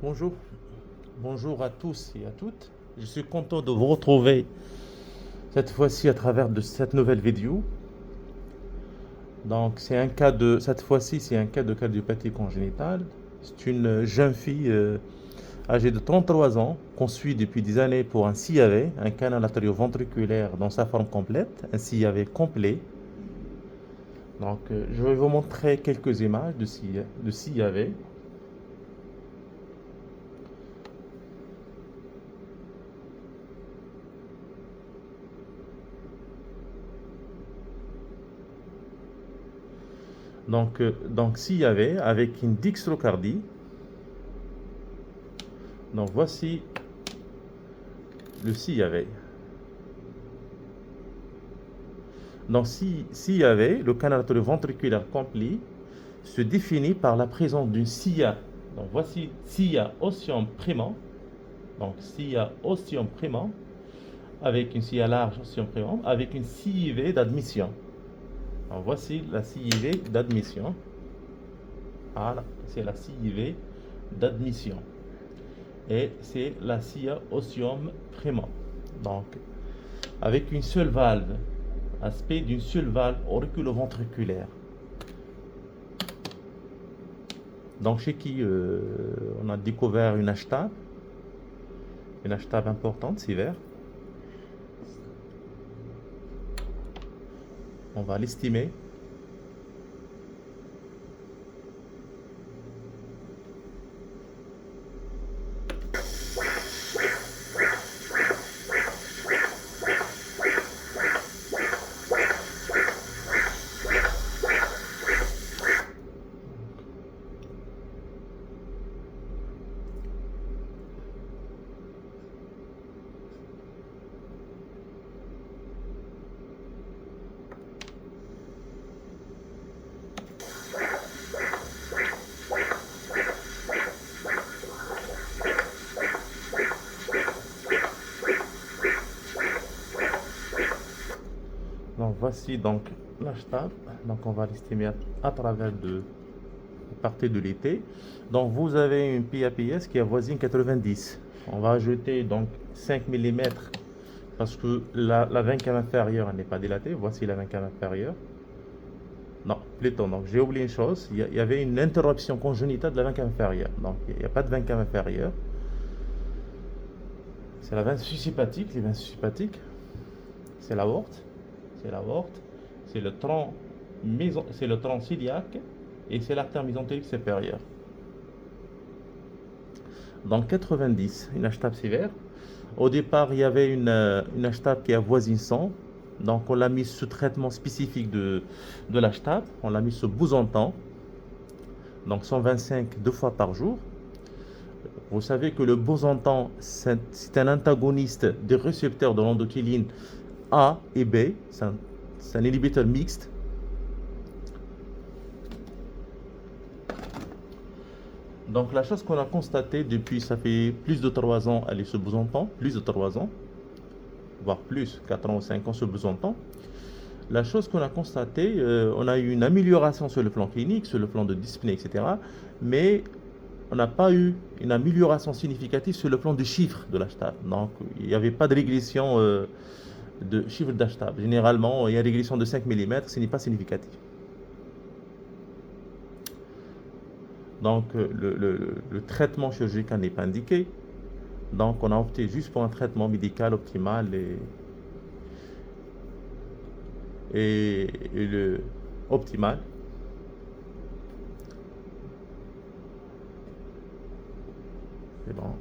Bonjour, bonjour à tous et à toutes. Je suis content de vous retrouver cette fois-ci à travers de cette nouvelle vidéo. Donc, cette fois-ci, c'est un cas de cardiopathie congénitale. C'est une jeune fille âgée de 33 ans qu'on suit depuis des années pour un CAV, un canal artério-ventriculaire dans sa forme complète, un CAV complet. Donc, je vais vous montrer quelques images de CAV. Donc CAV avec une dextrocardie. Donc, voici le CAV. Donc, s'il y avait le canal ventriculaire complet se définit par la présence d'une SIA. Donc, voici SIA ostium primum. Donc, SIA ostium primum avec une SIA large ostium primum avec une CIV d'admission. Donc, voici la CIV d'admission. Voilà, c'est la CIV d'admission. Et c'est la SIA ostium primum. Donc, avec une seule valve, aspect d'une seule valve auriculo-ventriculaire. Donc chez qui on a découvert une HTAB importante, sévère. On va l'estimer. Donc voici donc l'HTAB. Donc on va l'estimer à travers de partir de l'été. Donc vous avez une PAPS qui avoisine 90. On va ajouter donc 5 mm parce que la veine cave inférieure n'est pas dilatée. Voici la veine cave inférieure. Non, plutôt, donc j'ai oublié une chose, il y avait une interruption congénitale de la veine cave inférieure. Donc il n'y a pas de veine cave inférieure. C'est la veine suscipatique, les veines suscipatiques. C'est l'aorte, c'est l'aorte, c'est le tronc ciliaque et c'est l'artère mésentérique supérieure. Donc 90, une HTAB sévère. Au départ, il y avait une HTAB qui avoisine 100. Donc on l'a mis sous traitement spécifique de l'HTAB. On l'a mis sous Bouzantan. Donc 125 deux fois par jour. Vous savez que le Bouzantan, c'est un antagoniste des récepteurs de l'endothéline A et B. C'est un inhibiteur mixte. Donc la chose qu'on a constatée depuis, ça fait plus de 3 ans, elle est sous Bouzantan, plus de 3 ans, voire plus, 4 ans ou 5 ans sous Bouzantan. La chose qu'on a constatée, on a eu une amélioration sur le plan clinique, sur le plan de dyspnée, etc. Mais on n'a pas eu une amélioration significative sur le plan du chiffre de l'HTAB. Donc il n'y avait pas de régression de chiffre d'HTAB. Généralement, il y a une régression de 5 mm, ce n'est pas significatif. Donc le traitement chirurgical n'est pas indiqué. Donc on a opté juste pour un traitement médical optimal et le optimal. C'est bon.